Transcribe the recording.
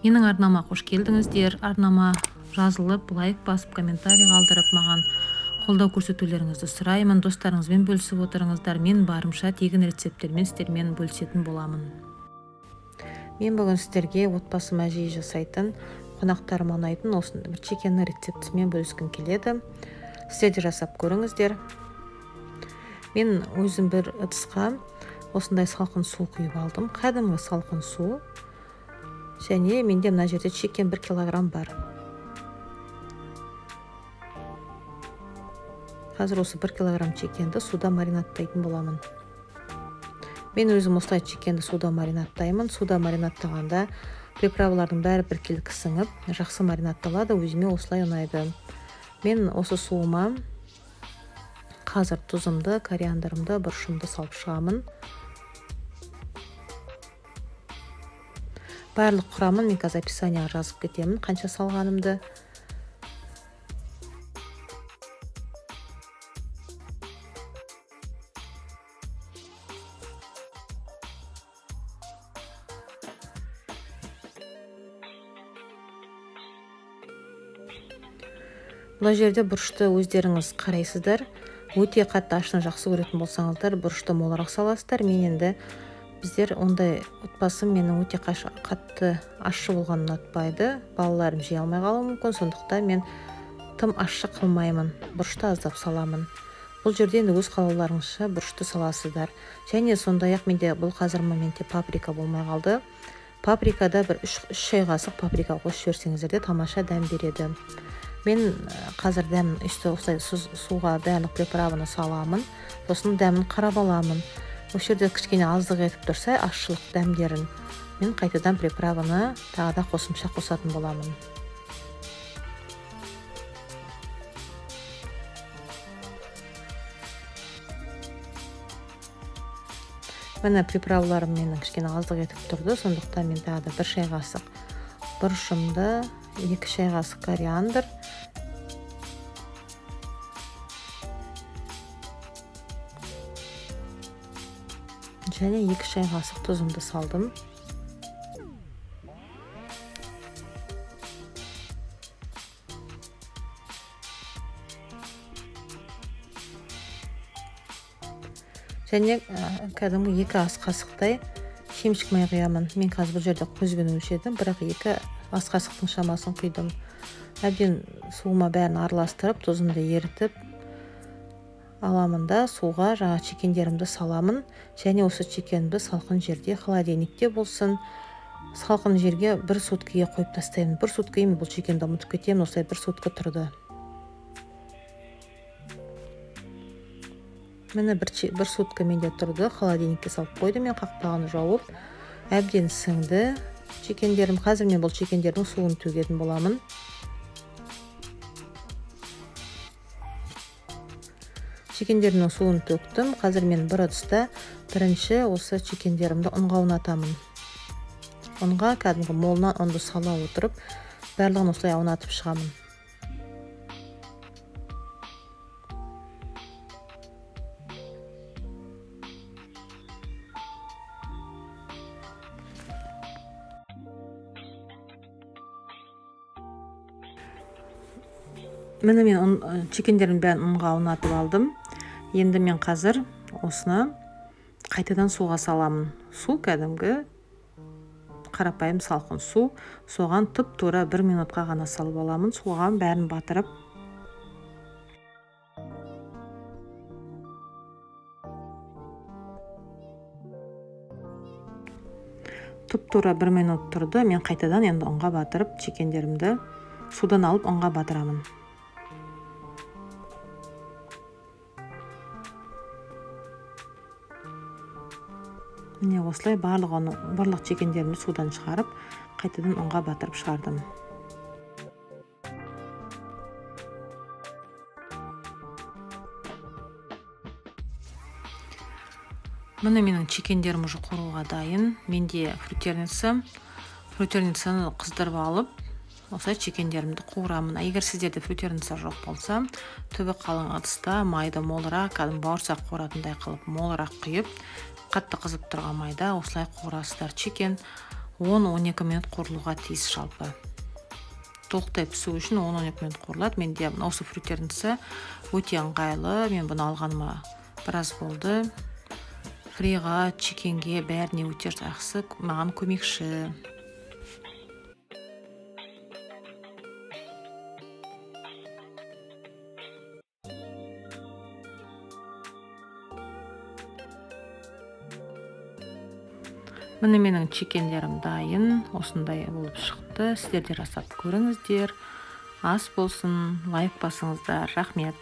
Менің арнама қош келдіңіздер. Арнама жазылып, лайк басып, комментарий қалдырып, маған қолдау көрсетулеріңізді сұраймын. Достарыңызбен бөлісіп отырыңыздар. Мен барымша тегін рецепттермен сіздермен бөлісетін боламын. Мен бүгін сіздерге отбасыма жиі жасайтын, қонақтарыма ұнайтын осындай бір чекеннің рецептісімен бөліскім келеді. Сіздер де жасап көріңіздер. Мен өзім бір ыдысқа осындай салқын су құйып алдым. Кәдімгі салқын су. Және менде мына жерде чекен 1 килограмм бар. Қазір осы 1 килограмм чекенді суда маринаттайтын боламын. Мен өзім осылай чекенді суда маринаттаймын. Суда маринаттағанда приправалардың бәрі біркелкі сіңіп, жақсы маринатталады, өзіме осылай ұнайды. Мен осы суыма қазір тұзымды, кориандрымды, бұршымды салып шығамын. Барлық құрамын мен қазір описанияға жазып кетемін, қанша салғанымды. Бұл жерде бұрышты өздеріңіз қарайсыздар. Өте қатты ашыны жақсы көретін болсаңыздар, бұрышты молырақ саласыздар. Мен енді біздер ондай отбасым менің өте қатты ащы болғанын ұнатпайды. Балаларым жей алмай қалуы мүмкін, сондықтан мен тым ащы қылмаймын. Бұрышты аздап саламын. Бұл жерде енді өз қалауларыңызша бұрышты саласыздар. Және сондай-ақ менде бұл қазір моменте паприка болмай қалды. Паприкада бір 3 шай қасық паприка қосып жіберсеңіздер де тамаша дәм береді. Мен қазір дәмін осылай суға барлық приправаны саламын. Сосын дәмін қарап аламын. Осы жерде кішкене аздық етіп тұрса, ащылық дәмдерін мен қайтадан приправаны тағы да қосымша қосатын боламын. Міне приправаларым менің кішкене аздық етіп тұрды, сондықтан мен тағы да 1 шай қасық бұрышымды, 2 шай қасық кориандр, және 2 шай қасық тұзымды салдым. Және кәдімгі 2 ас қасықтай шемшік май құямын. Мен қазір бұл жерде көзбен өлшедім, бірақ 2 ас қасықтың шамасын құйдым. Әбден суыма бәрін араластырып, тұзымды ерітіп аламын да суға жаңа чекендерімді саламын. Және осы чекенімді салқын жерде, холодильникте болсын, салқын жерге 1 суткаға қойып тастаймын. 1 суткаға мен бұл чекенді ұмытып кетемін, осылай 1 сутка тұрды. Міне 1 сутка менде тұрды, холодильникке салып қойдым, мен қақпағын жауып, әбден сіңді чекендерім. Қазір мен бұл чекендердің суын төгетін боламын. Чекендерінің суын төктім. Қазір мен бір ыдыста бірінші осы чекендерімді ұнға аунатамын. Ұнға кәдімгі молынан ұнды сала отырып, барлығын осылай аунатып шығамын. Міне мен чекендерін бәрін ұнға аунатып алдым. Енді мен қазір осыны қайтадан суға саламын. Су кәдімгі қарапайым салқын су. Соған тұп-тура 1 минутқа ғана салып аламын. Суға бәрін батырып. Тұп-тура 1 минут тұрды. Мен қайтадан енді ұнға батырып, чекендерімді судан алып ұнға батырамын. Міне осылай барлық чекендерімді судан шығарып, қайтадан ұнға батырып шығардым. Міне менің чекендерім уже қоруға дайын. Менде фрутерницаны қыздырып алып, осылай чекендерімді қуырамын. Егер сіздерде фрутерница жоқ болса, түбі қалың ыдыста майды молырақ, кәдімгі бауырсақ қуыратындай қылып молырақ құйып, қатты қызып тұрған майда осылай қуырасыздар. Чекен 10-12 минут қуырылуға тиіс жалпы. Толықтай пісу үшін 10-12 минут қуырылады. Менде осы фруктердің тісі өте ыңғайлы. Мен бұны алғаныма біраз болды. Фриға, чикенге бәріне өте жақсы, маған көмекші. Міне менің чикендерім дайын, осындай болып шықты. Сіздер де жасап көріңіздер. Ас болсын, лайк басыңыздар. Рахмет.